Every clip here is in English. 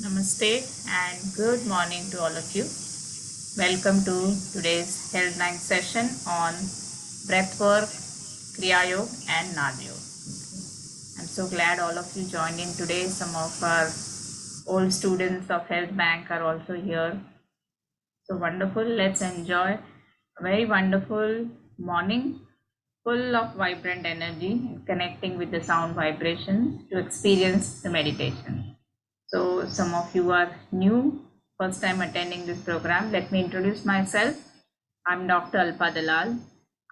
Namaste and good morning to all of you. Welcome to today's Health Line session on Breathwork, Kriya Yoga and Nad Yoga. I'm so glad all of you joined in today. Some of our old students of Health Bank are also here. So wonderful. Let's enjoy a very wonderful morning full of vibrant energy and connecting with the sound vibrations to experience the meditation. So some of you are new, first time attending this program. Let me introduce myself. I'm Dr. Alpa Dalal.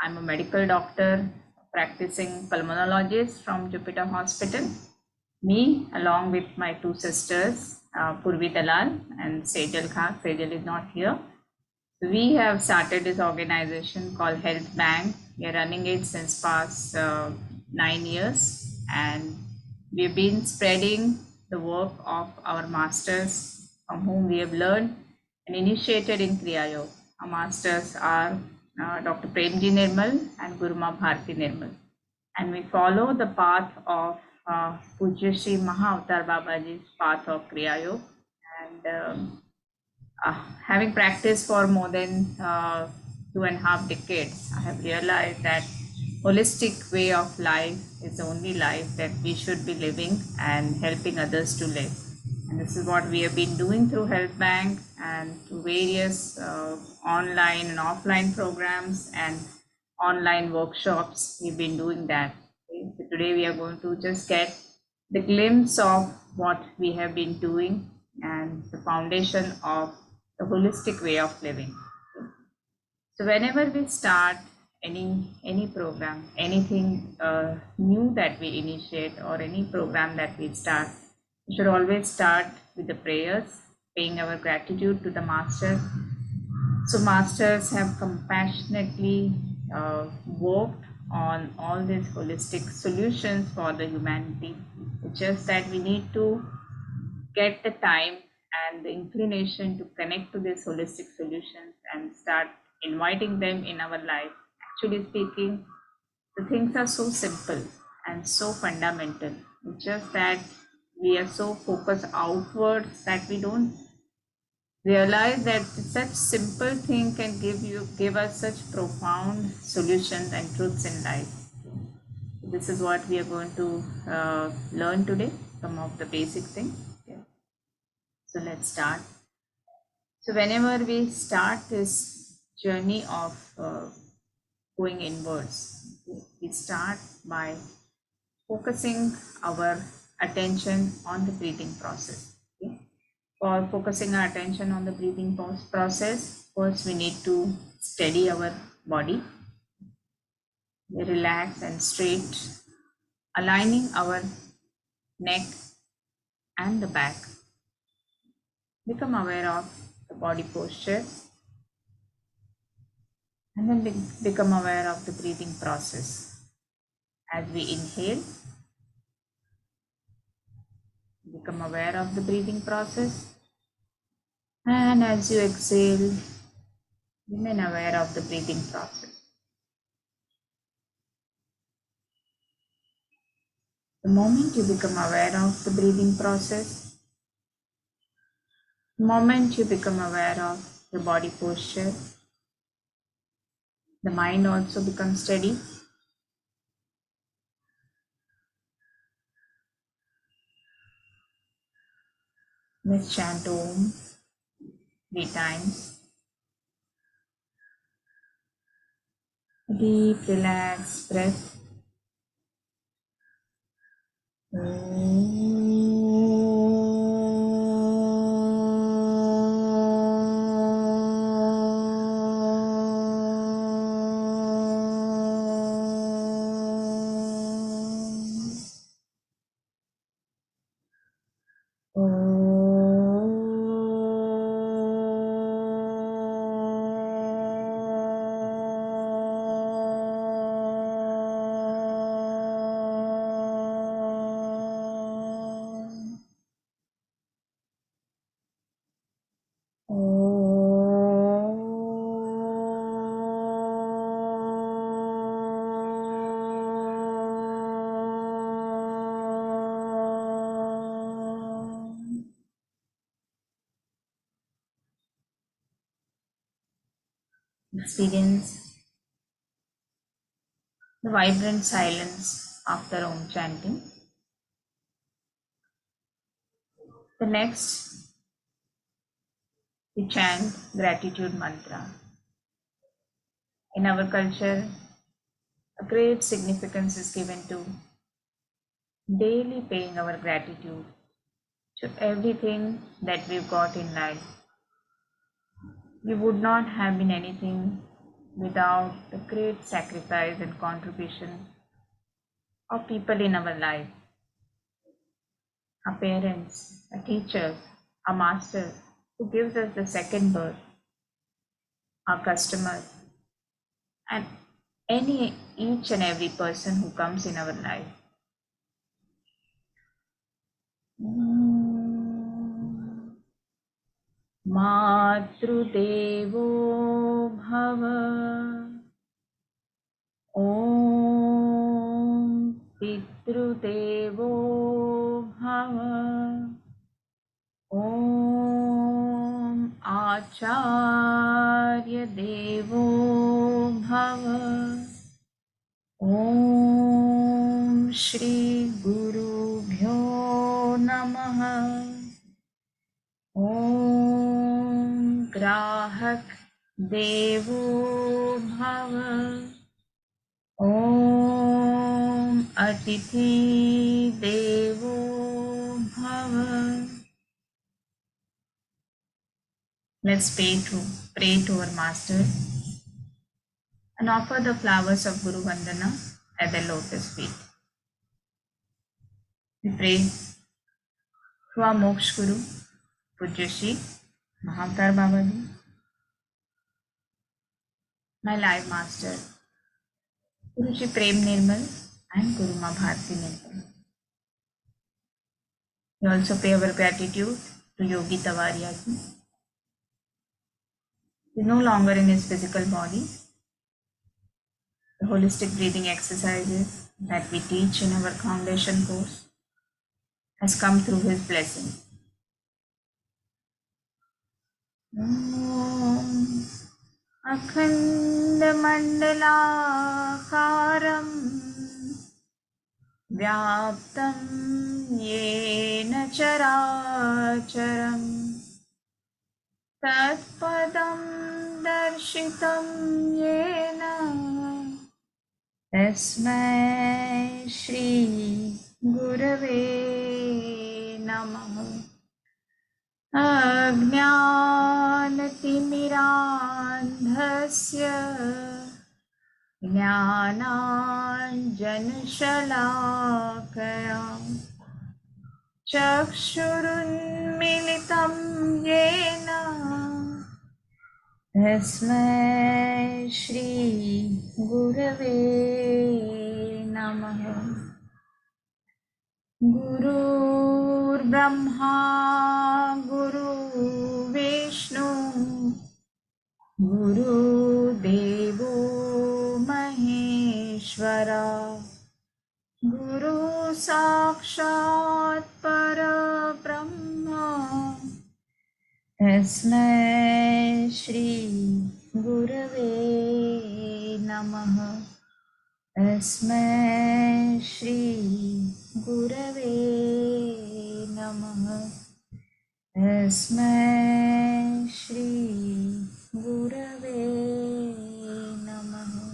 I'm a medical doctor, practicing pulmonologist from Jupiter Hospital. Me, along with my two sisters, Purvi Dalal and Sejal Khan. Sejal is not here. We have started this organization called Health Bank. We are running it since past 9 years, and we've been spreading the work of our masters from whom we have learned and initiated in Kriya Yoga. Our masters are Dr. Premji Nirmal and Guruma Bharti Nirmal. And we follow the path of Pujya Shri Mahavatar Babaji's path of Kriya Yoga. And having practiced for more than 2.5 decades, I have realized that holistic way of life is the only life that we should be living and helping others to live. And this is what we have been doing through Health Bank and through various online and offline programs and online workshops. We've been doing that. Okay? So today we are going to just get the glimpse of what we have been doing and the foundation of the holistic way of living. So whenever we start any program, anything new that we initiate or any program that we start, we should always start with the prayers, paying our gratitude to the masters. So masters have compassionately worked on all these holistic solutions for the humanity. It's just that we need to get the time and the inclination to connect to these holistic solutions and start inviting them in our life. Actually speaking, the things are so simple and so fundamental. It's just that we are so focused outwards that we don't realize that such simple thing can give us such profound solutions and truths in life. This is what we are going to learn today, some of the basic things. Okay. So let's start. So whenever we start this journey of going inwards, we start by focusing our attention on the breathing process. Okay? For focusing our attention on the breathing process, first we need to steady our body, relax and straight, aligning our neck and the back. Become aware of the body posture and then become aware of the breathing process. As we inhale, become aware of the breathing process, and as you exhale, remain aware of the breathing process. The moment you become aware of the breathing process, the moment you become aware of the body posture, the mind also becomes steady. Let's chant Om 3 times. Deep, relaxed breath. Experience the vibrant silence after Om chanting. The next, we chant gratitude mantra. In our culture, a great significance is given to daily paying our gratitude to everything that we've got in life. We would not have been anything without the great sacrifice and contribution of people in our life, our parents, our teachers, our masters, who gives us the second birth, our customers, and each and every person who comes in our life. Matrudevo bhava. Om Pitrudevo bhava. Om Acharya Devo bhava. Om Shri Gurubhyo Namaha. Om Grahak Devo bhava. Om Atithi Devo bhava. Let's pray to our Master and offer the flowers of Guru Vandana at the lotus feet. We pray to our Moksha Guru, Pujya Shri Mahavatar Babaji, my live Master, Guru Shri Prem Nirmal and Guru Ma Bharti Nirmal. We also pay our gratitude to Yogi Tawariya ji. He is no longer in his physical body. The holistic breathing exercises that we teach in our foundation course has come through his blessing. Om Akhanda Mandalakaram Vyaptam Yena Characharam Tatpadam Darshitam Yena Tasmai Shri Gurave Namaha. Ajnanatimirandhasya Jnananjanashalakaya Chakshurunmilitam Yena Tasmai Shri Gurave Namaha. Gurur Brahma Guru Vishnu Guru Devo Maheshwara Guru Sakshat Parabrahma Tasmai Shri Gurave Namaha. Tasmai Shri Gurave Namaha. Tasmai Shri Gurave Namaha.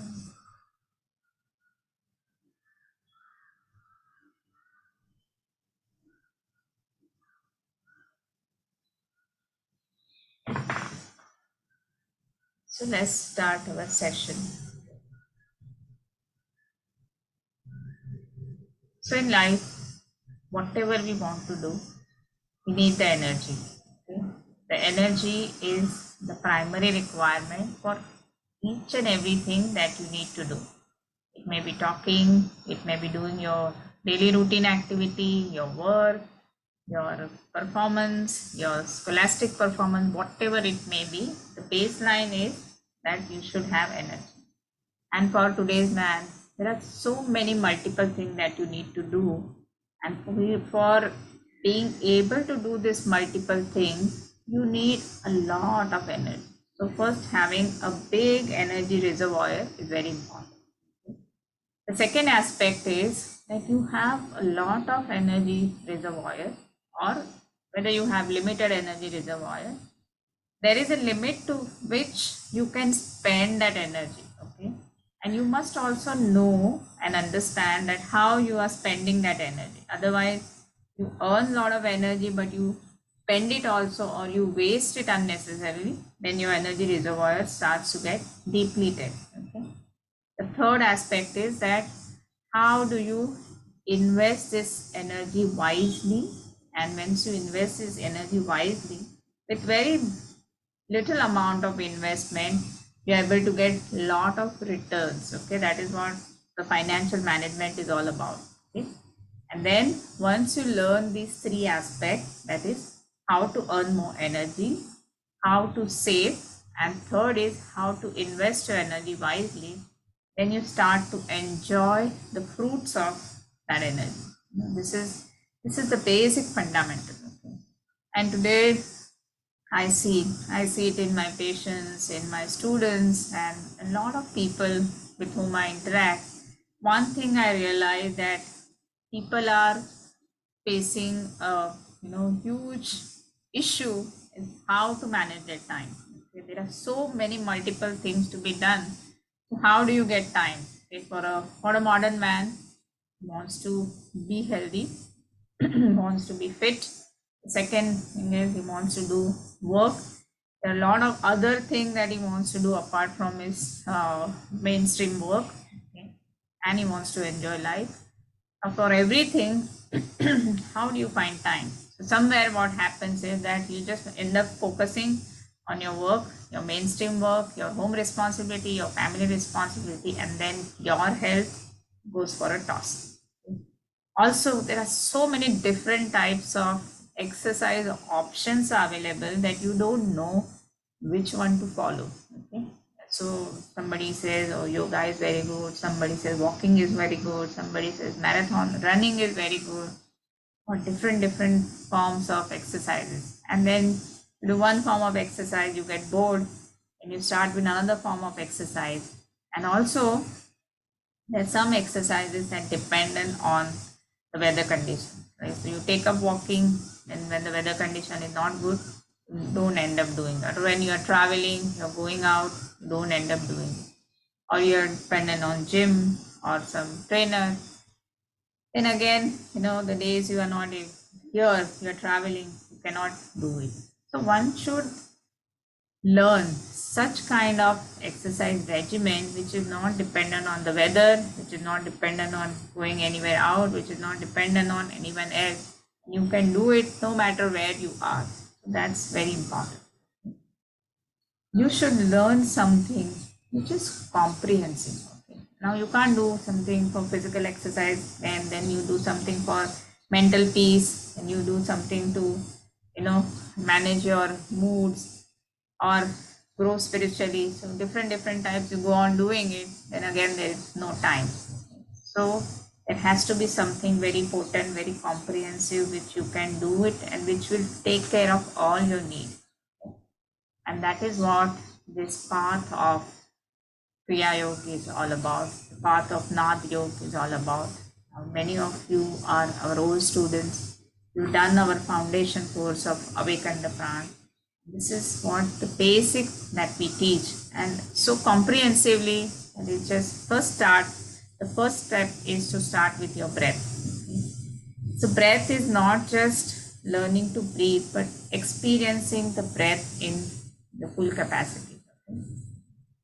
So let's start our session. So in life, whatever we want to do, we need the energy. Okay? The energy is the primary requirement for each and everything that you need to do. It may be talking, it may be doing your daily routine activity, your work, your performance, your scholastic performance, whatever it may be. The baseline is that you should have energy. And for today's man, there are so many multiple things that you need to do. And for being able to do this multiple things, you need a lot of energy. So first, having a big energy reservoir is very important. The second aspect is that you have a lot of energy reservoir, or whether you have limited energy reservoir, there is a limit to which you can spend that energy. Okay, and you must also know and understand that how you are spending that energy. Otherwise, you earn a lot of energy but you spend it also, or you waste it unnecessarily, then your energy reservoir starts to get depleted. Okay, the third aspect is that how do you invest this energy wisely, and once you invest this energy wisely with very little amount of investment, you're able to get lot of returns. Okay, that is what the financial management is all about. Okay, and then once you learn these three aspects, that is how to earn more energy, how to save, and third is how to invest your energy wisely, then you start to enjoy the fruits of that energy. This is the basic fundamental. Okay? And today I see it in my patients, in my students, and a lot of people with whom I interact. One thing I realize that people are facing a huge issue is how to manage their time. Okay, there are so many multiple things to be done. So how do you get time? Okay, for a modern man who wants to be healthy, wants to be fit. The second thing is he wants to do work. There are a lot of other things that he wants to do apart from his mainstream work. Okay? And he wants to enjoy life. For everything, how do you find time? So somewhere what happens is that you just end up focusing on your work, your mainstream work, your home responsibility, your family responsibility, and then your health goes for a toss. Also, there are so many different types of exercise options available that you don't know which one to follow. Okay, so somebody says, oh, yoga is very good, somebody says walking is very good, somebody says marathon running is very good, or different forms of exercises. And then you do one form of exercise, you get bored and you start with another form of exercise. And also there are some exercises that dependent on the weather condition, right? So you take up walking, and when the weather condition is not good, don't end up doing that. When you are traveling, you're going out, don't end up doing it. Or you're dependent on gym or some trainer. Then again, the days you are not here, you're traveling, you cannot do it. So one should learn such kind of exercise regimen which is not dependent on the weather, which is not dependent on going anywhere out, which is not dependent on anyone else. You can do it no matter where you are. That's very important. You should learn something which is comprehensive. Okay? Now you can't do something for physical exercise and then you do something for mental peace, and you do something to manage your moods or grow spiritually. So different types you go on doing it, then again there is no time. So it has to be something very potent, very comprehensive, which you can do it and which will take care of all your needs. And that is what this path of Kriya Yoga is all about. The path of Nath Yoga is all about. Many of you are our old students. You've done our foundation course of Awaken the Pran. This is what the basic that we teach, and so comprehensively. And it's just the first step is to start with your breath. So breath is not just learning to breathe, but experiencing the breath in the full capacity.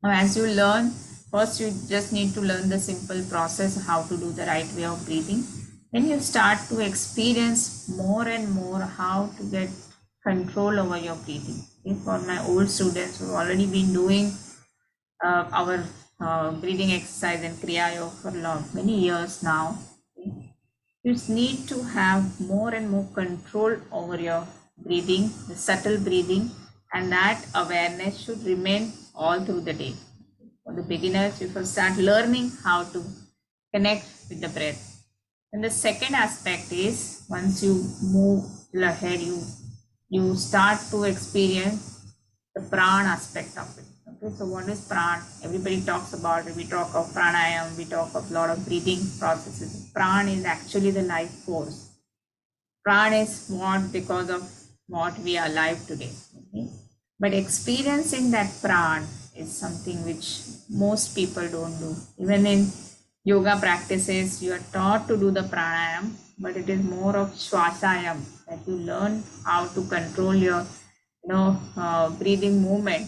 Now, as you learn, first you just need to learn the simple process, how to do the right way of breathing. Then you start to experience more and more how to get control over your breathing. Okay? For my old students who have already been doing our breathing exercise in Kriya Yoga for many years now, okay? You need to have more and more control over your breathing, the subtle breathing, and that awareness should remain all through the day. For the beginners, you first start learning how to connect with the breath. And the second aspect is once you move ahead, you start to experience the prana aspect of it. Okay, so what is prana? Everybody talks about it. We talk of pranayam, we talk of a lot of breathing processes. Prana is actually the life force. Prana is what, because of what we are alive today. Okay? But experiencing that prana is something which most people don't do. Even in yoga practices, you are taught to do the pranayam, but it is more of shwasayam, that you learn how to control your breathing movement.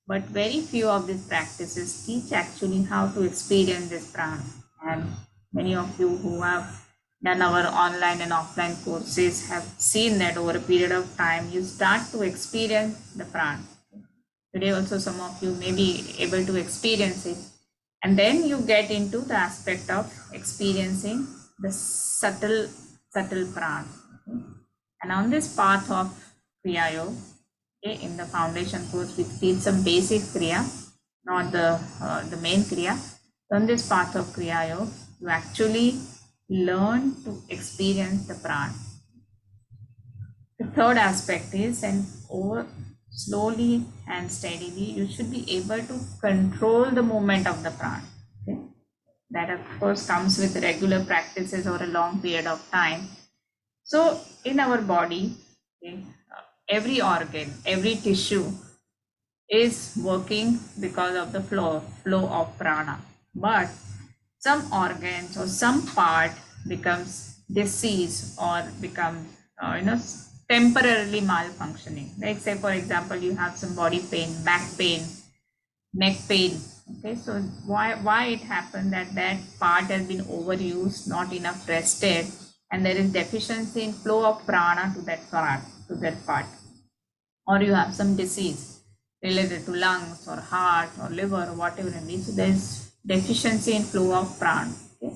But very few of these practices teach actually how to experience this prana. And many of you who have done our online and offline courses have seen that over a period of time you start to experience the prana. Today also some of you may be able to experience it, and then you get into the aspect of experiencing the subtle prana. And on this path of Kriya Yoga, in the foundation course we teach some basic Kriya, not the main Kriya. On this path of Kriya Yoga, you actually learn to experience the prana. The third aspect is, and over slowly and steadily, you should be able to control the movement of the prana. Okay? That of course comes with regular practices or a long period of time. So in our body, okay, every organ, every tissue is working because of the flow of prana. But some organs or some part becomes disease or become temporarily malfunctioning. Like say for example, you have some body pain, back pain, neck pain. Okay, so why it happened that part has been overused, not enough rested, and there is deficiency in flow of prana to that part. Or you have some disease related to lungs or heart or liver or whatever it is. So there is deficiency in flow of prana. Okay?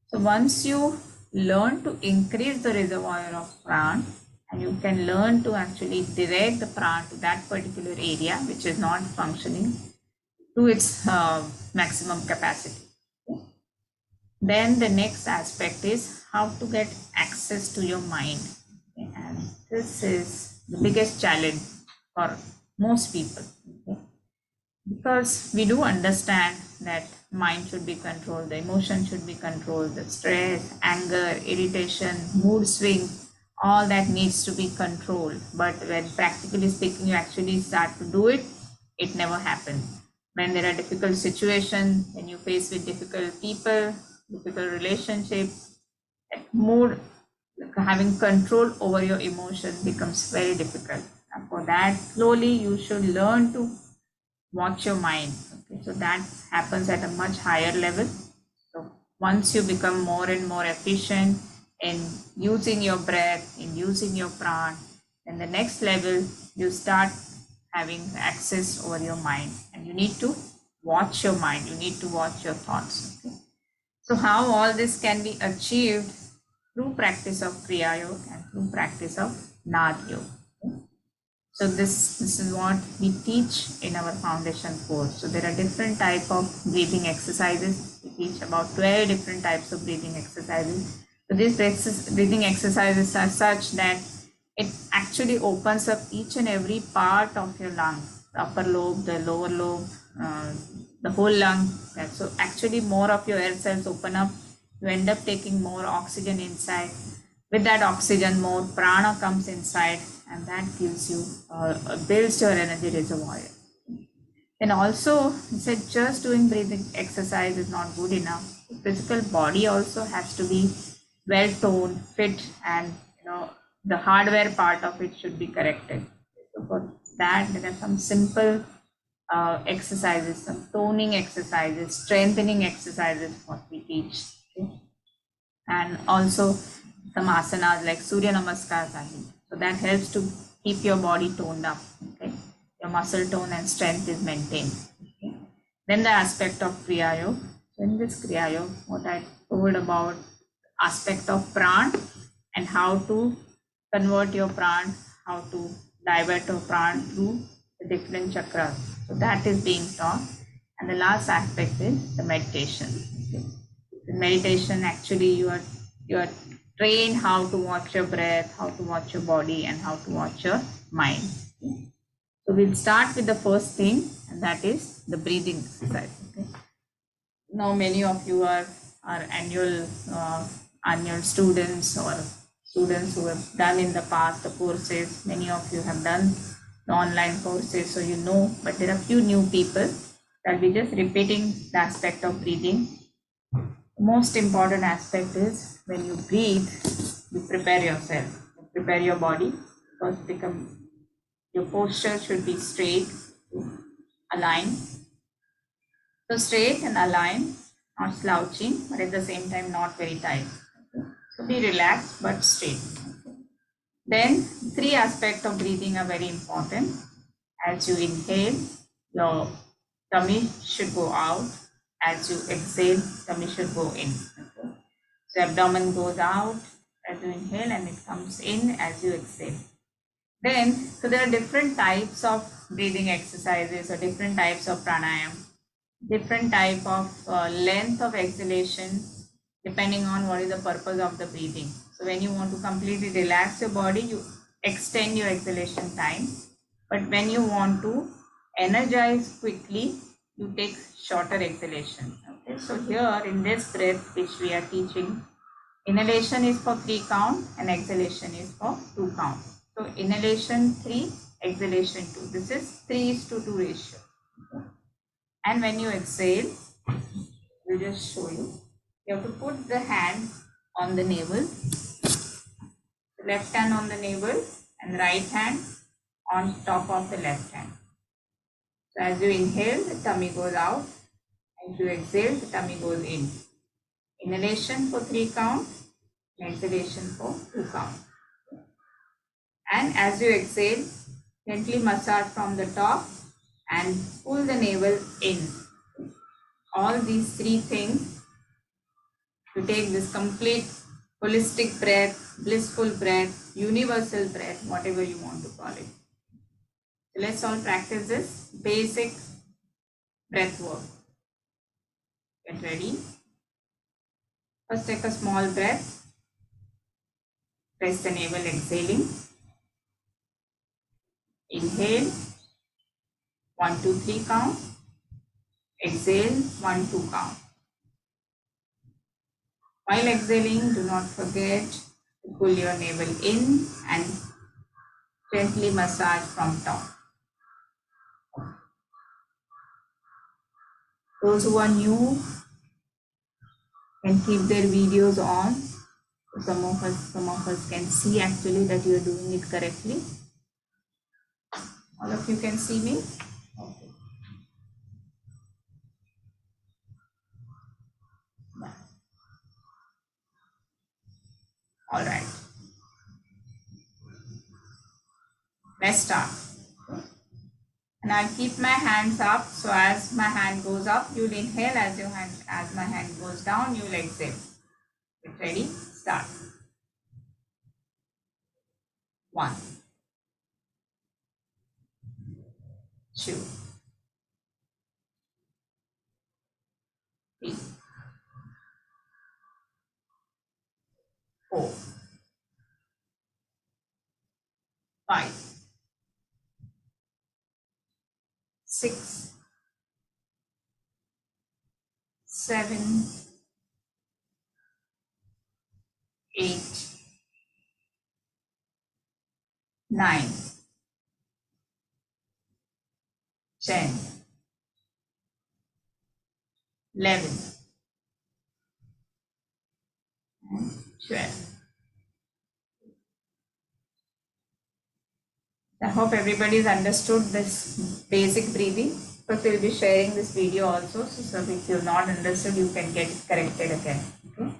So once you learn to increase the reservoir of prana, and you can learn to actually direct the prana to that particular area which is not functioning to its maximum capacity. Okay? Then the next aspect is how to get access to your mind. Okay? And this is the biggest challenge for most people. Okay? Because we do understand that mind should be controlled, the emotion should be controlled, the stress, anger, irritation, mood swings, all that needs to be controlled. But when practically speaking you actually start to do it, it never happens. When there are difficult situations, when you face with difficult people, difficult relationships, mood, having control over your emotion becomes very difficult. And for that, slowly you should learn to watch your mind. Okay, so that happens at a much higher level. So once you become more and more efficient in using your breath, in using your prana, then the next level you start having access over your mind, and you need to watch your mind, you need to watch your thoughts. Okay? So how all this can be achieved? Through practice of Kriya Yoga and through practice of Nad Yoga. Okay? So this is what we teach in our foundation course. So there are different type of breathing exercises. We teach about 12 different types of breathing exercises. So these breathing exercises are such that it actually opens up each and every part of your lung, the upper lobe, the lower lobe, the whole lung. So actually more of your air cells open up. You end up taking more oxygen inside. With that oxygen, more prana comes inside, and that gives you, builds your energy reservoir. And also, I said just doing breathing exercise is not good enough. The physical body also has to be well toned, fit, and the hardware part of it should be corrected. So for that, there are some simple exercises, some toning exercises, strengthening exercises, what we teach. Okay? And also some asanas like Surya Namaskar. So that helps to keep your body toned up. Okay? Your muscle tone and strength is maintained. Okay? Then the aspect of Kriya Yoga. So in this Kriya Yoga, what I told about aspect of prana and how to convert your prana, how to divert your prana through the different chakras. So that is being taught. And the last aspect is the meditation. Okay? In meditation, actually you are trained how to watch your breath, how to watch your body, and how to watch your mind. So we'll start with the first thing, and that is the breathing exercise. Okay. Now many of you are annual students or students who have done in the past the courses. Many of you have done the online courses, so you know, but there are few new people. I'll be just repeating the aspect of breathing. The most important aspect is when you breathe, you prepare yourself, you prepare your body. First, your posture should be straight, aligned. So straight and aligned, not slouching, but at the same time not very tight. So be relaxed but straight. Then three aspects of breathing are very important. As you inhale, your tummy should go out. As you exhale, tummy should go in. Okay. So abdomen goes out as you inhale and it comes in as you exhale. Then, so there are different types of breathing exercises or different types of pranayam, different type of length of exhalation depending on what is the purpose of the breathing. So when you want to completely relax your body, you extend your exhalation time. But when you want to energize quickly, you take shorter exhalation. Okay, so here in this breath which we are teaching, inhalation is for 3 count and exhalation is for 2 count. So inhalation 3, exhalation 2. This is 3:2 ratio. And when you exhale, we'll just show you. You have to put the hand on the navel, left hand on the navel and right hand on top of the left hand. So as you inhale, the tummy goes out. As you exhale, the tummy goes in. Inhalation for 3 count, exhalation for 2 count. And as you exhale, gently massage from the top and pull the navel in. All these 3 things to take this complete holistic breath, blissful breath, universal breath, whatever you want to call it. So let's all practice this basic breath work. Get ready. First take a small breath. Press the navel, exhaling. Inhale, 1, 2, 3 count. Exhale, 1, 2 count. While exhaling, do not forget to pull your navel in and gently massage from top. Those who are new can keep their videos on. So some of us can see actually that you are doing it correctly. All of you can see me? Okay. Yeah. All right. Let's start. And I'll keep my hands up. So as my hand goes up, you'll inhale. As my hand goes down, you'll exhale. Get ready? Start. 1, 2, 3, 4, 5, 6, 7, 8, 9, 10, 11, and 12. I hope everybody's understood this basic breathing. But we'll be sharing this video also. So if you've not understood, you can get it corrected again. Okay.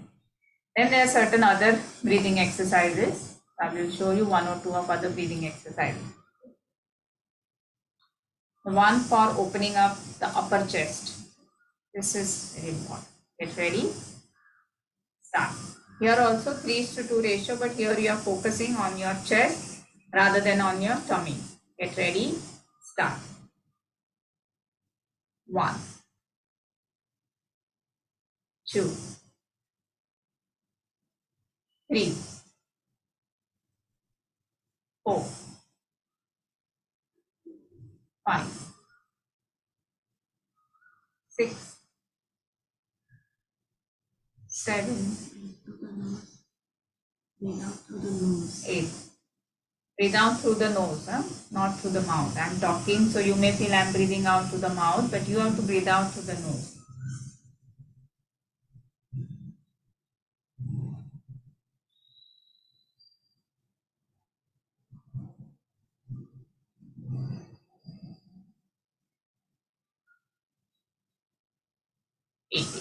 Then there are certain other breathing exercises. I will show you 1 or 2 of other breathing exercises. The one for opening up the upper chest. This is very important. Get ready. Start. Here also 3:2 ratio, but here you are focusing on your chest rather than on your tummy. Get ready. Start. 1, 2, 3, 4, 5, 6, 7, Breathe out through the nose. 8. Breathe out through the nose, not through the mouth. I'm talking, so you may feel I'm breathing out through the mouth, but you have to breathe out through the nose. 80.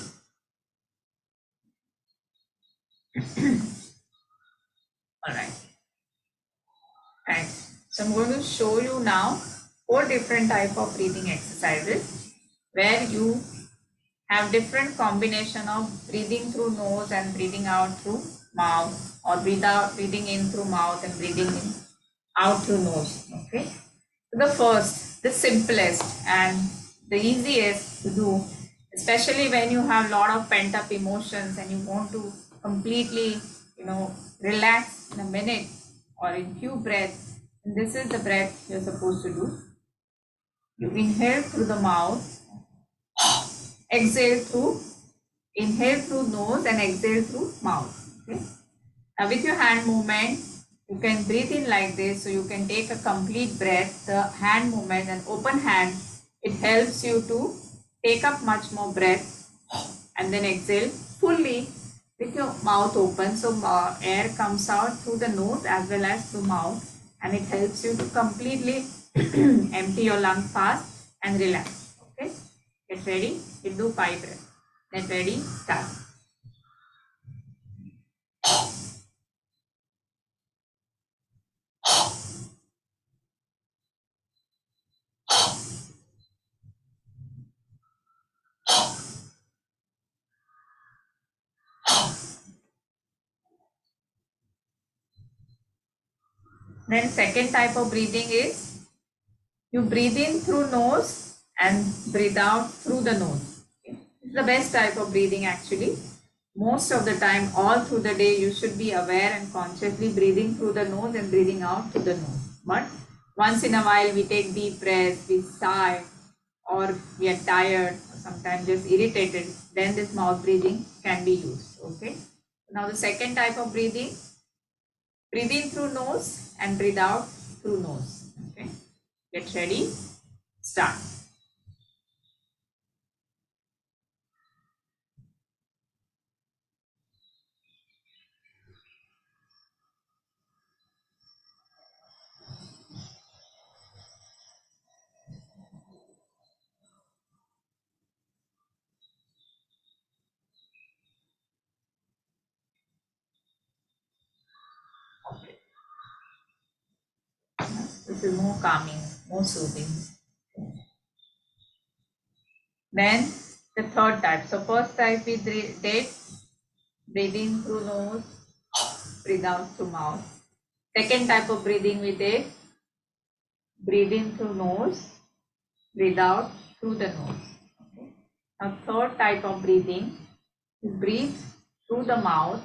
All right. Right. So I'm going to show you now 4 different type of breathing exercises where you have different combination of breathing through nose and breathing out through mouth, or breathing in through mouth and breathing in out through nose. Okay. So the first, the simplest and the easiest to do, especially when you have a lot of pent up emotions and you want to completely, relax in a minute or in few breaths. And this is the breath you're supposed to do. You inhale through the mouth, exhale through, inhale through nose and exhale through mouth. Okay. Now with your hand movement, you can breathe in like this, so you can take a complete breath. The hand movement and open hand, it helps you to take up much more breath, and then exhale fully with your mouth open. So air comes out through the nose as well as through mouth, and it helps you to completely empty your lung fast and relax. Okay, get ready. We'll do 5 breaths. Get ready, start. Then second type of breathing is you breathe in through nose and breathe out through the nose. Okay. It's the best type of breathing actually. Most of the time, all through the day, you should be aware and consciously breathing through the nose and breathing out through the nose. But once in a while, we take deep breaths, we sigh, or we are tired, or sometimes just irritated, then this mouth breathing can be used. Okay. Now the second type of breathing, breathe in through nose and breathe out through nose. Okay. Get ready. Start. This is more calming, more soothing. Then the third type. So first type we did breathing through nose, breathe out through mouth. Second type of breathing we did breathe in through nose, breathe out through the nose. Okay. Now third type of breathing is breathe through the mouth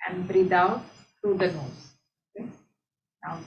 and breathe out through the nose. Okay. Now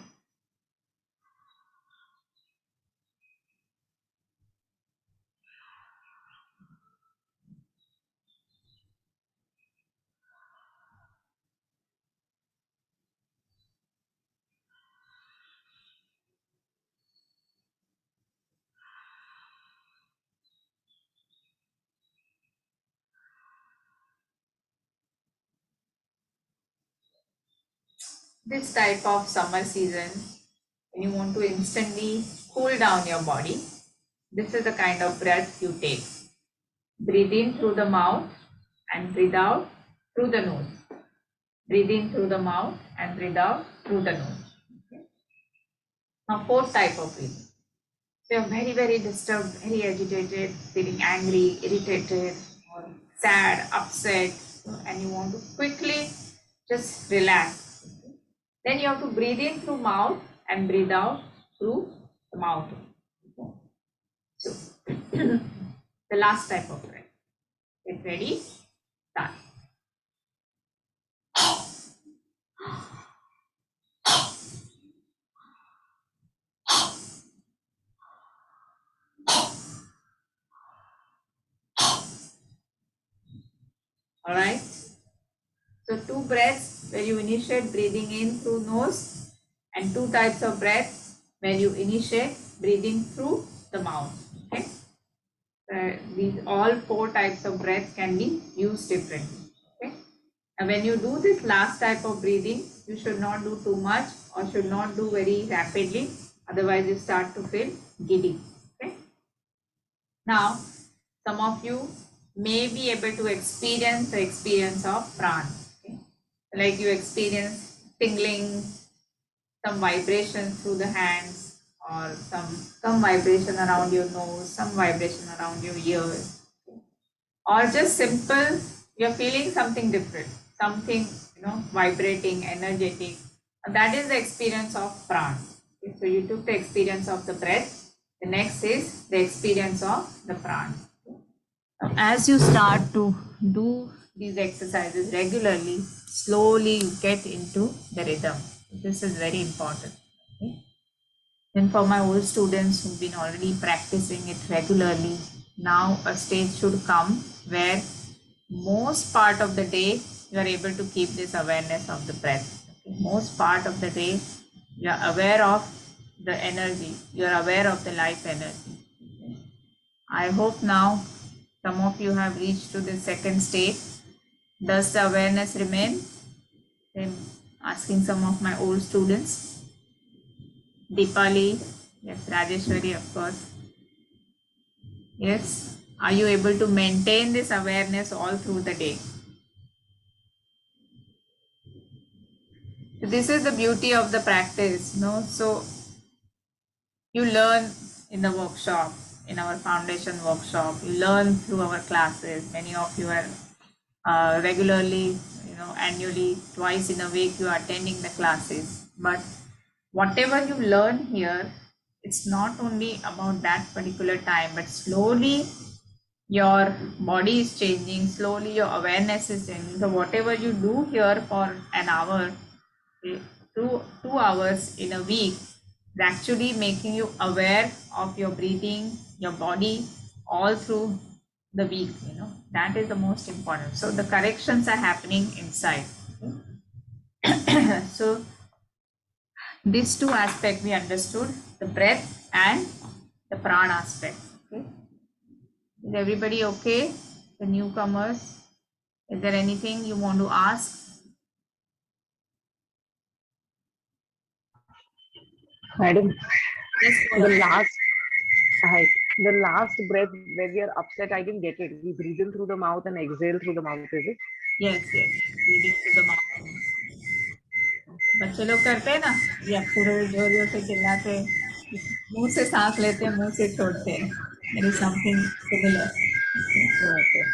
this type of summer season, when you want to instantly cool down your body, this is the kind of breath you take. Breathe in through the mouth and breathe out through the nose. Breathe in through the mouth and breathe out through the nose. Okay. Now, fourth type of breathing. So you're very, very disturbed, very agitated, feeling angry, irritated, or sad, upset, and you want to quickly just relax. Okay. Then you have to breathe in through mouth and breathe out through the mouth. Okay. So the last type of breath. Get ready, start. All right. So two breaths where you initiate breathing in through nose, and two types of breaths where you initiate breathing through the mouth. Okay. These all four types of breaths can be used differently. Okay. And when you do this last type of breathing, you should not do too much or should not do very rapidly. Otherwise, you start to feel giddy. Okay. Now, some of you may be able to experience the experience of prana. Okay. Like you experience tingling, some vibration through the hands, or some vibration around your nose, some vibration around your ears, or just simple, you're feeling something different, something, vibrating, energetic. And that is the experience of prana. Okay, so you took the experience of the breath. The next is the experience of the prana. As you start to do these exercises regularly, slowly you get into the rhythm. This is very important. Okay? And for my old students who've been already practicing it regularly, now a stage should come where most part of the day you are able to keep this awareness of the breath. Okay? Most part of the day you are aware of the energy, you are aware of the life energy. Okay? I hope now some of you have reached to the second state. Does the awareness remain? I'm asking some of my old students. Deepali, yes, Rajeshwari, of course. Yes. Are you able to maintain this awareness all through the day? So this is the beauty of the practice, no? So you learn in the workshop, in our foundation workshop, you learn through our classes. Many of you are regularly, annually, twice in a week, you are attending the classes. But whatever you learn here, it's not only about that particular time, but slowly your body is changing, slowly your awareness is changing. So whatever you do here for an hour, okay, 2 hours in a week, is actually making you aware of your breathing, your body, all through the week. That is the most important. So the corrections are happening inside. Okay? So these two aspects we understood, the breath and the prana aspect. Okay? Is everybody okay? The newcomers? Is there anything you want to ask? Madam, Yes, the Paula. last, hi, the last breath when we are upset, I didn't get it. We breathe in through the mouth and exhale through the mouth, is it? Yes, yes. Breathing to the mouth. बच्चे लोग करते हैं ना, ये अक्सर जोर जोर से चिल्लाते हैं, मुंह से सांस लेते हैं, मुंह से छोड़ते हैं. There is something similar. Okay. Okay.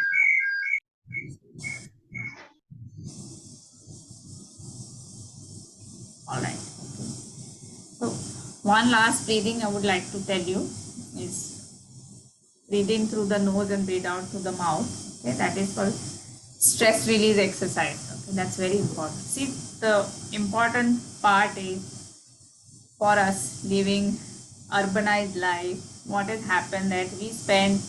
All right. So one last breathing I would like to tell you is breathe in through the nose and breathe out through the mouth. Okay, that is called stress release exercise. Okay, that's very important. See, the important part is for us living urbanized life, what has happened that we spend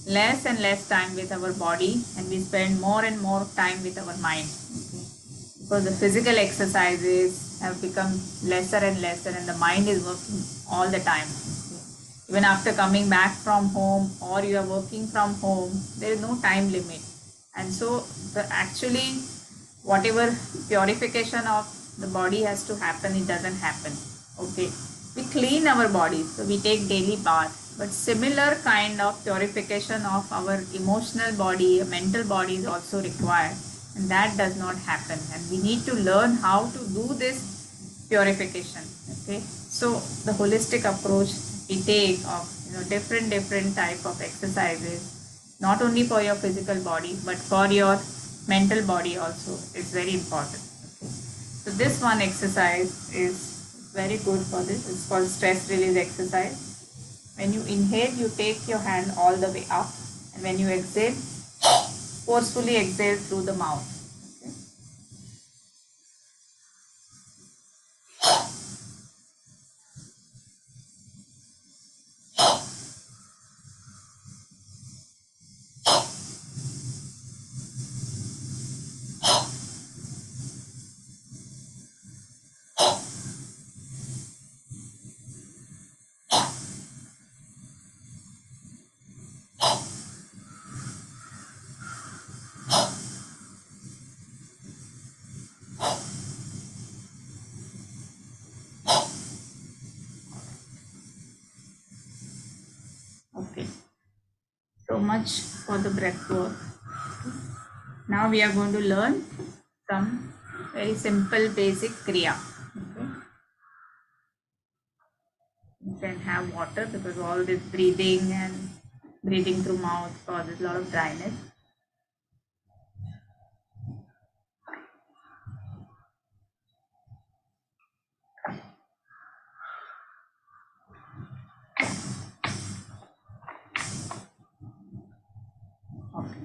less and less time with our body and we spend more and more time with our mind. Okay? Because the physical exercises have become lesser and lesser and the mind is working all the time. Okay? Even after coming back from home or you are working from home, there is no time limit. And so the actually whatever purification of the body has to happen, it doesn't happen. Okay, we clean our body, so we take daily bath, but similar kind of purification of our emotional body, mental body is also required, and that does not happen, and we need to learn how to do this purification. Okay, so the holistic approach we take of different type of exercises, not only for your physical body but for your mental body also, is very important. Okay. So this one exercise is very good for this. It's called stress release exercise. When you inhale, you take your hand all the way up, and when you exhale, forcefully exhale through the mouth. Okay. much for the breath work. Now we are going to learn some very simple basic kriya. Okay. You can have water because all this breathing and breathing through mouth causes a lot of dryness. Okay.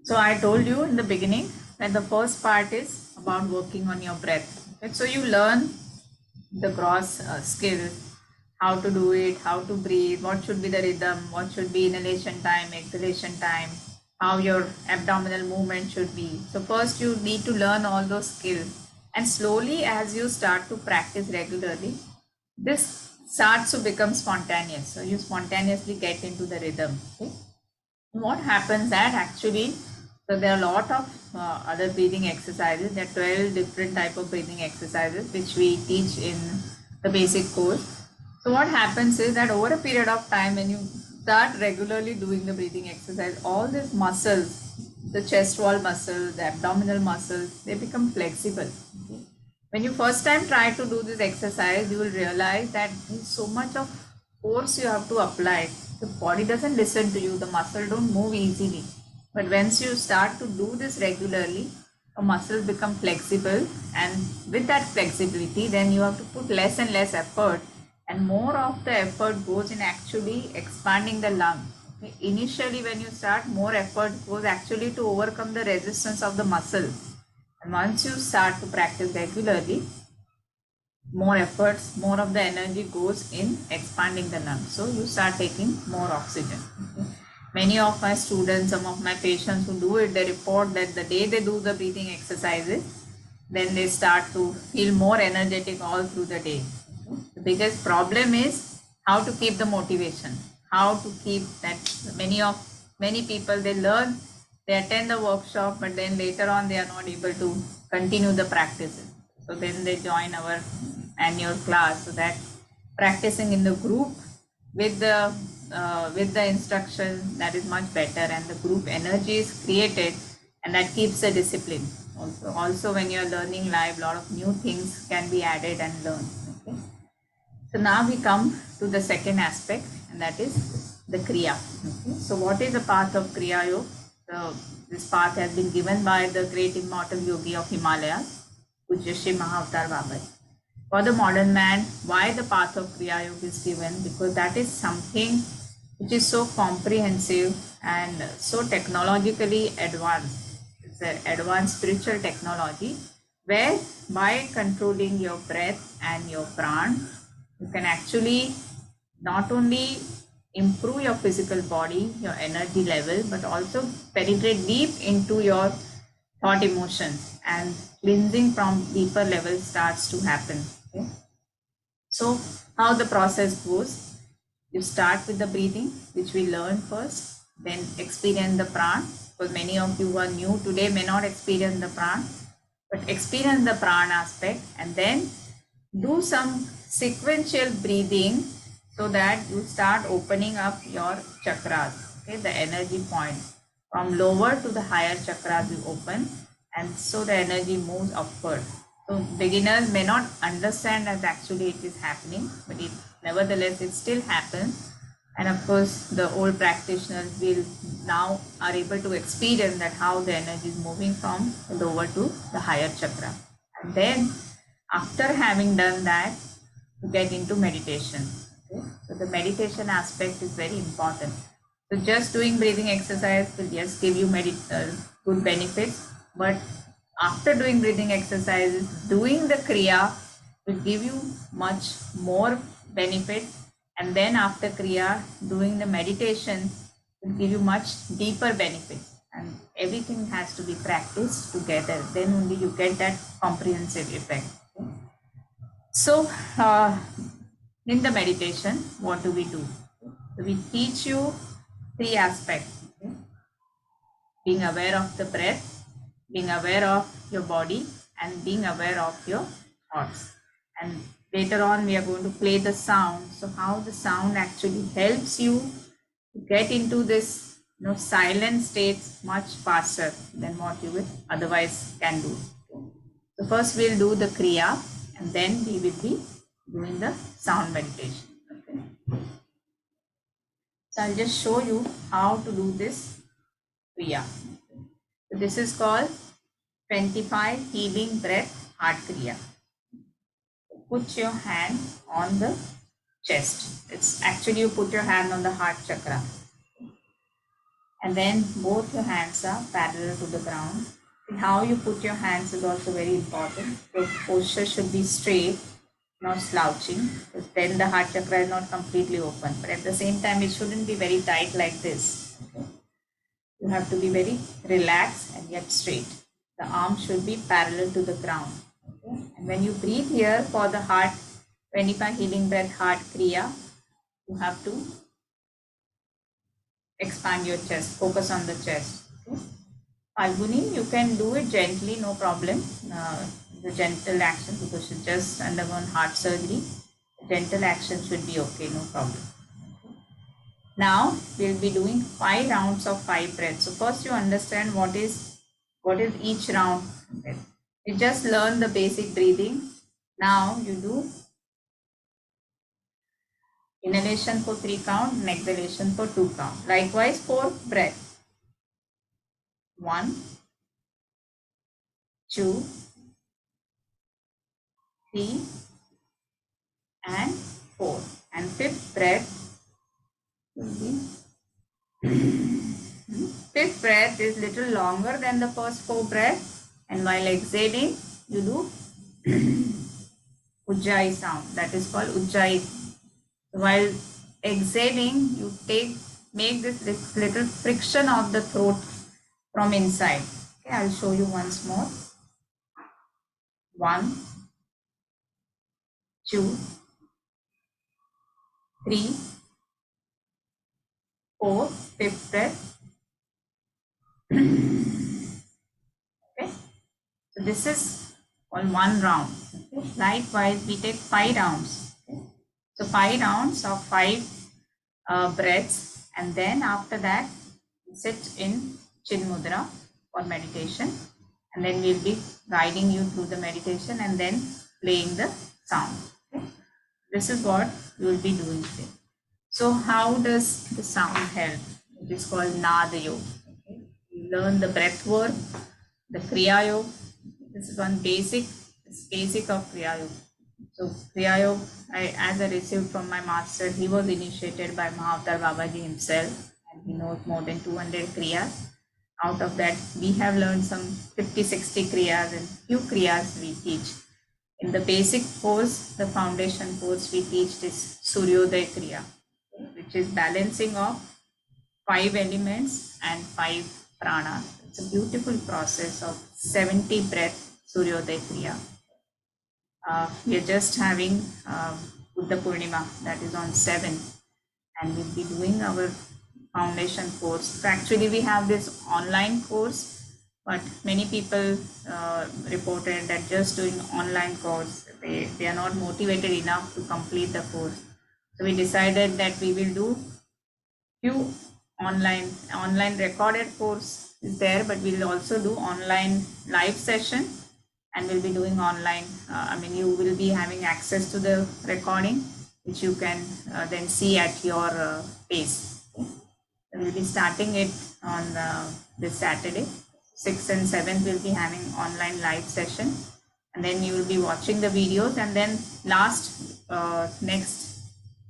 So I told you in the beginning that the first part is about working on your breath. Okay. So you learn the gross skill, how to do it, how to breathe, what should be the rhythm, what should be inhalation time, exhalation time, how your abdominal movement should be. So first you need to learn all those skills, and slowly as you start to practice regularly, this starts to become spontaneous. So you spontaneously get into the rhythm. Okay? What happens that actually, so there are a lot of other breathing exercises. There are 12 different type of breathing exercises which we teach in the basic course. So what happens is that over a period of time, when you start regularly doing the breathing exercise, all these muscles, the chest wall muscle, the abdominal muscles, they become flexible. Okay? When you first time try to do this exercise, you will realize that there's so much of force you have to apply. The body doesn't listen to you, the muscle don't move easily. But once you start to do this regularly, the muscles become flexible, and with that flexibility, then you have to put less and less effort, and more of the effort goes in actually expanding the lung. Okay? Initially, when you start, more effort goes actually to overcome the resistance of the muscle. And once you start to practice regularly, more efforts, more of the energy goes in expanding the lungs. So you start taking more oxygen. Okay. Many of my students, some of my patients who do it, they report that the day they do the breathing exercises, then they start to feel more energetic all through the day. Okay. The biggest problem is how to keep the motivation, how to keep that. Many people, they learn, they attend the workshop, but then later on they are not able to continue the practices. So then they join our annual class, so that practicing in the group with the instruction, that is much better, and the group energy is created, and that keeps the discipline. Also when you are learning live, a lot of new things can be added and learned. Okay. So now we come to the second aspect, and that is the Kriya. Okay. So what is the path of Kriya Yoga? So this path has been given by the great immortal yogi of Himalayas, Pujya Shri Mahavatar Babaji. For the modern man, why the path of Kriya Yoga is given? Because that is something which is so comprehensive and so technologically advanced. It's an advanced spiritual technology where by controlling your breath and your pran, you can actually not only improve your physical body, your energy level, but also penetrate deep into your thought emotions, and cleansing from deeper levels starts to happen. Okay? So how the process goes, you start with the breathing, which we learn first, then experience the pran, because many of you who are new today may not experience the pran, but experience the pran aspect, and then do some sequential breathing so that you start opening up your chakras, okay, the energy points. From lower to the higher chakras you open, and so the energy moves upward. So beginners may not understand that actually it is happening, but it nevertheless it still happens. And of course, the old practitioners will now are able to experience that how the energy is moving from the lower to the higher chakra. And then after having done that, to get into meditation. Okay? So the meditation aspect is very important. So just doing breathing exercise will just give you good benefits, but after doing breathing exercises, doing the kriya will give you much more benefit, and then after kriya, doing the meditation will give you much deeper benefits. And everything has to be practiced together. Then only you get that comprehensive effect. Okay? So, in the meditation, what do we do? So we teach you three aspects. Okay? Being aware of the breath, being aware of your body, and being aware of your thoughts. And later on, we are going to play the sound. So, how the sound actually helps you get into this silent states much faster than what you will otherwise can do. So first we'll do the Kriya and then we will be doing the sound meditation. Okay. So I'll just show you how to do this Kriya. So this is called 25 healing breath heart Kriya. Put your hand on the chest. It's actually you put your hand on the heart chakra. And then both your hands are parallel to the ground. And how you put your hands is also very important. Your posture should be straight, not slouching. Then the heart chakra is not completely open. But at the same time, it shouldn't be very tight like this. Okay? You have to be very relaxed and yet straight. The arm should be parallel to the ground. Okay? And when you breathe here for the heart, 25 healing breath heart kriya, you have to expand your chest, focus on the chest. Okay? Falguni, you can do it gently, no problem. The gentle action because you just undergone heart surgery. The gentle action should be okay, no problem. Now we'll be doing 5 rounds of 5 breaths. So first you understand what is each round. Okay. You just learn the basic breathing. Now you do inhalation for 3 count and exhalation for 2 count. Likewise for breath. 1, 2, 3 and 4. And fifth breath will be fifth breath is little longer than the first 4 breaths, and while exhaling you do ujjayi sound, that is called ujjayi. While exhaling you make this little friction of the throat from inside. Okay, I'll show you once more. 1, 2, 3, 4, fifth breath. Okay, so this is on 1 round. Okay. Likewise, we take 5 rounds. Okay. So 5 rounds of 5 breaths, and then after that, sit in Chin Mudra for meditation, and then we'll be guiding you through the meditation and then playing the sound. Okay. This is what you will be doing today. So how does the sound help? It is called Nada Yoga. Okay. You learn the breath work, the Kriya Yoga. This is one basic of Kriya Yoga. So Kriya Yoga, as I received from my master, he was initiated by Mahavatar Babaji himself, and he knows more than 200 Kriyas. Out of that, we have learned some 50-60 Kriyas, and few Kriyas we teach. In the basic course, the foundation course, we teach this Suryodaya Kriya, which is balancing of 5 elements and 5 prana. It's a beautiful process of 70 breath Suryodaya Kriya. We are just having Buddha Purnima, that is on 7, and we'll be doing our foundation course. So actually, we have this online course, but many people reported that just doing online course, they are not motivated enough to complete the course. So we decided that we will do few online recorded course is there, but we'll also do online live session, and we'll be doing online. You will be having access to the recording, which you can then see at your pace. Okay? So we'll be starting it on this Saturday. 6th and 7th we'll be having online live session, and then you will be watching the videos, and then next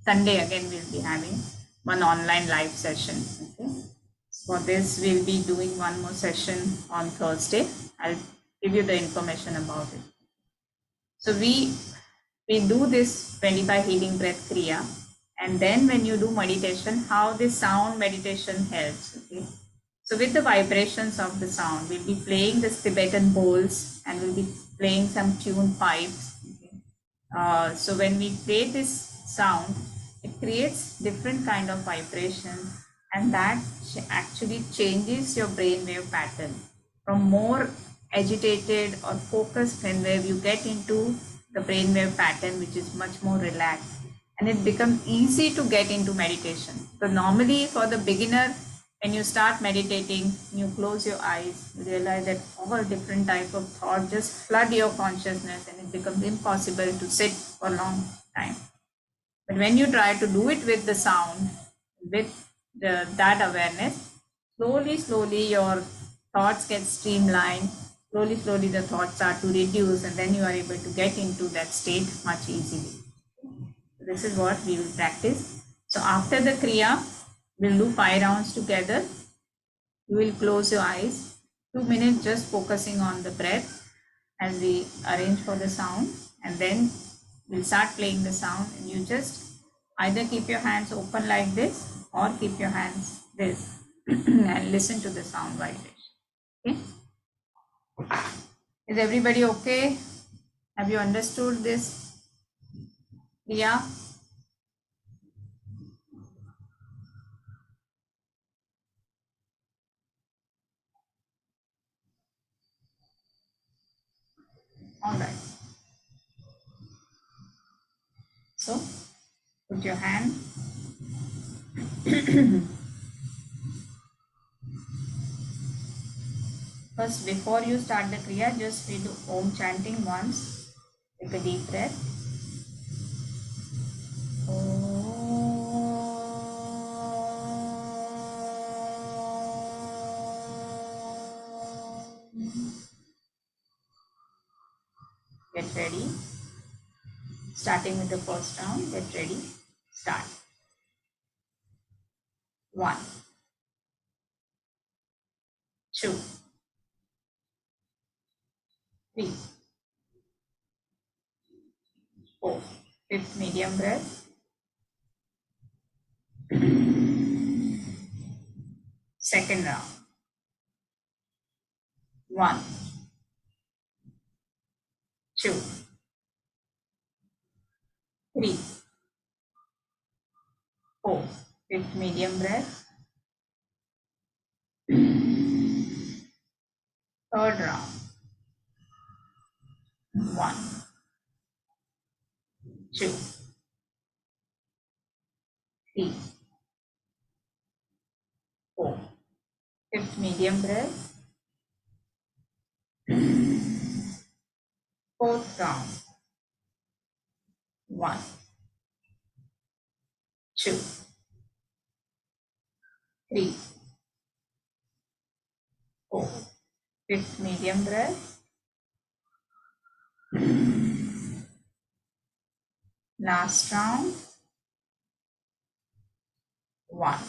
Sunday again we'll be having one online live session. Okay. For this we'll be doing one more session on Thursday. I'll give you the information about it. So we do this 25 healing breath kriya, and then when you do meditation, how this sound meditation helps. Okay. So with the vibrations of the sound, we'll be playing the Tibetan bowls, and we'll be playing some tuned pipes. Okay. So when we play this sound, it creates different kind of vibration, and that actually changes your brainwave pattern from more agitated or focused brainwave. You get into the brainwave pattern which is much more relaxed, and it becomes easy to get into meditation. So normally for the beginner, when you start meditating, you close your eyes, you realize that all different type of thoughts just flood your consciousness and it becomes impossible to sit for a long time. But when you try to do it with the sound, with that awareness, slowly your thoughts get streamlined. Slowly the thoughts start to reduce, and then you are able to get into that state much easily. This is what we will practice. So after the Kriya, we'll do 5 rounds together. You will close your eyes. 2 minutes just focusing on the breath as we arrange for the sound, and then we'll start playing the sound, and you just either keep your hands open like this or keep your hands this and listen to the sound vibration. Okay? Is everybody okay? Have you understood this? Yeah? All right. So put your hand. First, before you start the Kriya, just we do Om chanting once. Take a deep breath. Get ready. Starting with the first round. Get ready. Start. 1, 2, 3, 4. Fifth medium breath. Second round. 1, 2, 3, 4. Fifth medium breath. Third round. 1, 2, 3, 4. Fifth medium breath. Fourth round. 1, 2, 3, 4. Fifth medium breath. Last round. 1,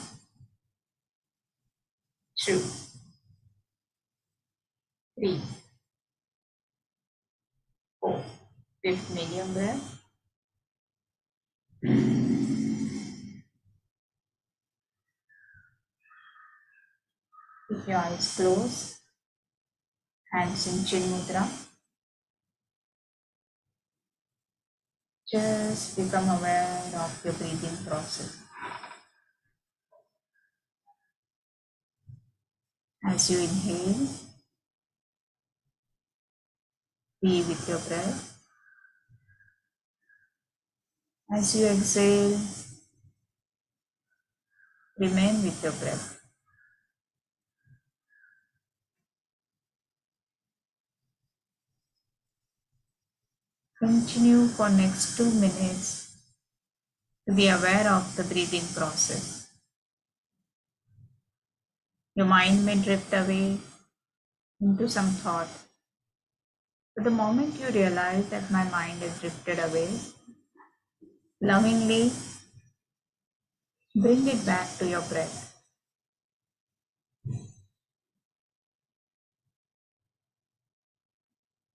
2, 3, 4. Fifth medium breath. Keep your eyes closed. Hands in Chin Mudra. Just become aware of your breathing process. As you inhale, be with your breath. As you exhale, remain with your breath. Continue for next 2 minutes to be aware of the breathing process. Your mind may drift away into some thought. But the moment you realize that my mind has drifted away, lovingly bring it back to your breath.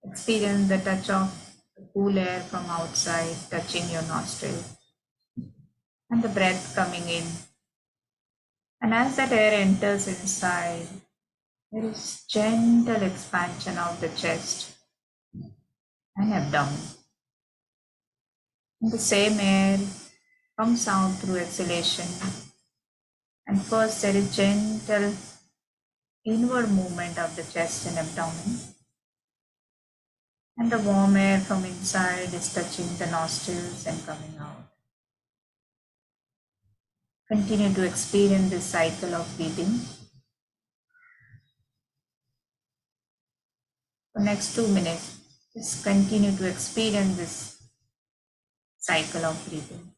Experience the touch of the cool air from outside touching your nostril and the breath coming in. And as that air enters inside, there is gentle expansion of the chest and abdomen. And the same air comes out through exhalation. And first there is gentle inward movement of the chest and abdomen. And the warm air from inside is touching the nostrils and coming out. Continue to experience this cycle of breathing for next 2 minutes. Just continue to experience this cycle of breathing.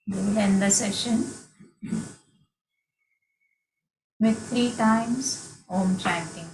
We'll end the session with 3 times Om chanting.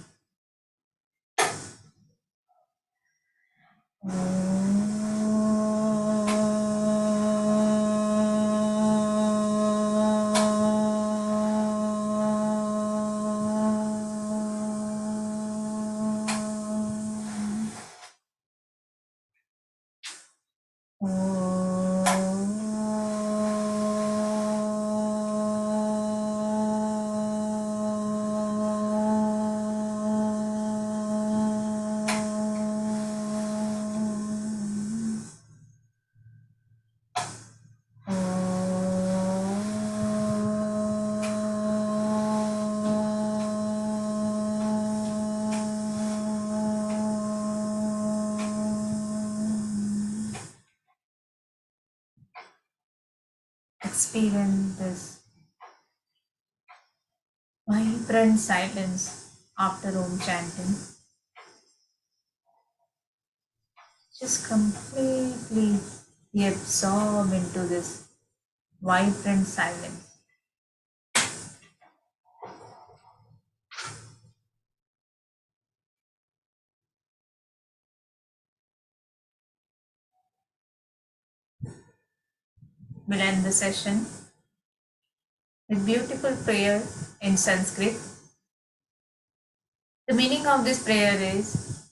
Experience this vibrant silence after Om chanting. Just completely be absorbed into this vibrant silence. We'll end the session with beautiful prayer in Sanskrit. The meaning of this prayer is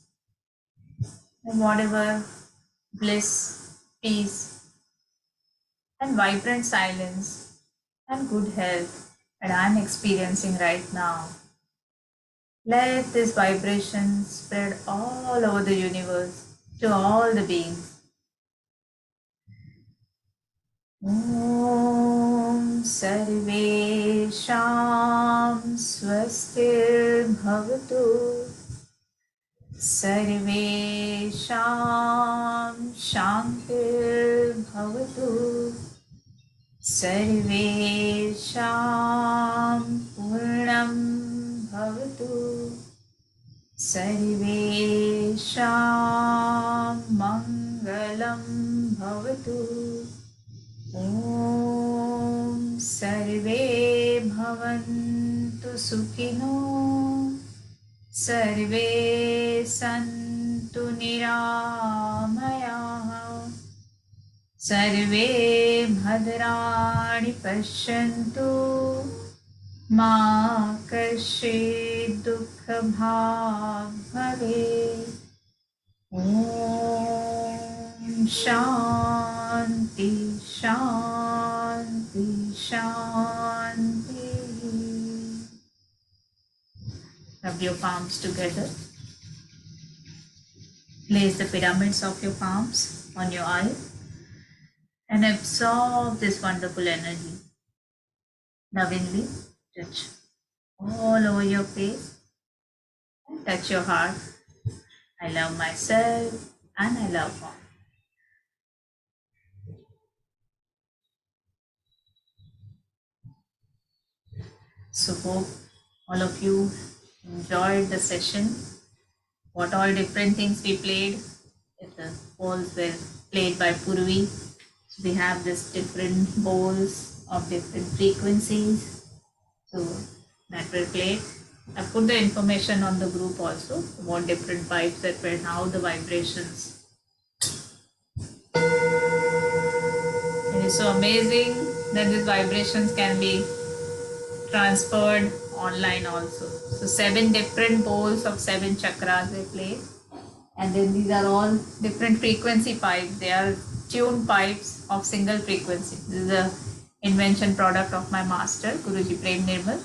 that whatever bliss, peace, and vibrant silence and good health that I'm experiencing right now, let this vibration spread all over the universe to all the beings. ॐ सर्वेषां स्वस्तिर्भवतु सर्वेषां शान्तिर्भवतु सर्वेषां पूर्णं भवतु सर्वेषां मङ्गलं भवतु ॐ सर्वे भवन्तु सुखिनो सर्वे सन्तु निरामयाः सर्वे भद्राणि पश्यन्तु मा कश्चित् दुःखभाग् भवेत् ॐ शान्ति शान्ति शान्ति. Rub your palms together. Place the pyramids of your palms on your eyes and absorb this wonderful energy. Lovingly touch all over your face. Touch your heart. I love myself and I love all. So hope all of you enjoyed the session. What all different things we played. If the bowls were played by Purvi. So we have this different bowls of different frequencies. So that were played. I put the information on the group also, what different pipes that were, now the vibrations. It is so amazing that these vibrations can be transferred online also. So 7 different bowls of 7 chakras they play, and then these are all different frequency pipes. They are tuned pipes of single frequency. This is a invention product of my master Guruji Prem Nirmal,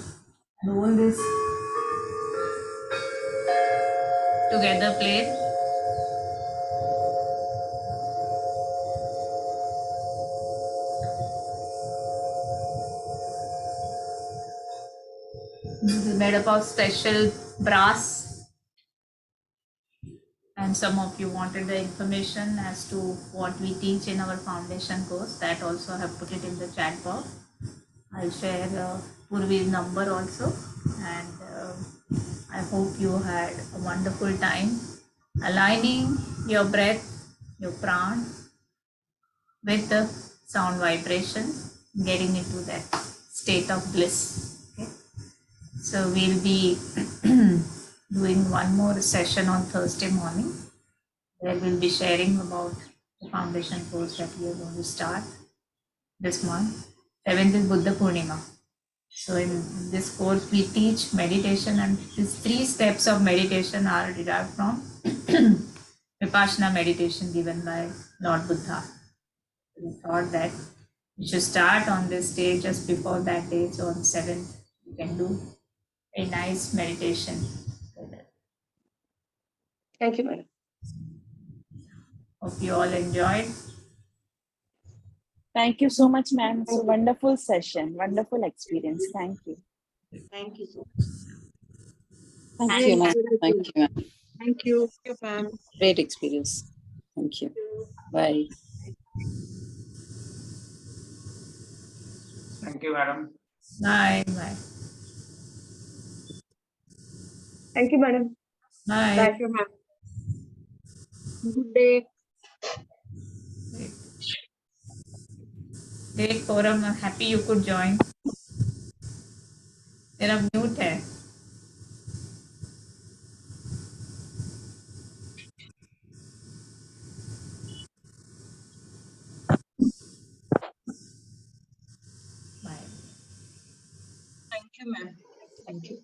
and all this together played. This is made up of special brass, and some of you wanted the information as to what we teach in our foundation course. That also I have put it in the chat box. I'll share Purvi's number also, and I hope you had a wonderful time aligning your breath, your pran with the sound vibration, getting into that state of bliss. Okay? So we'll be doing one more session on Thursday morning, where we'll be sharing about the foundation course that we are going to start this month. 7th is Buddha Purnima. So in this course, we teach meditation, and these 3 steps of meditation are derived from Vipassana meditation given by Lord Buddha. We thought that we should start on this day just before that day. So on 7th, we can do a nice meditation. Thank you, madam. Hope you all enjoyed. Thank you so much, ma'am. It's a wonderful session, wonderful experience. Thank you. Thank you so much. Thank you, ma'am. Thank you, ma'am. Thank you, ma'am. Great experience. Thank you. Bye. Thank you, madam. Bye. Bye. Thank you, madam. Bye. Thank you, ma'am. Good day. Great forum. I'm happy you could join. तेरा mute है. Bye. Thank you, ma'am. Thank you.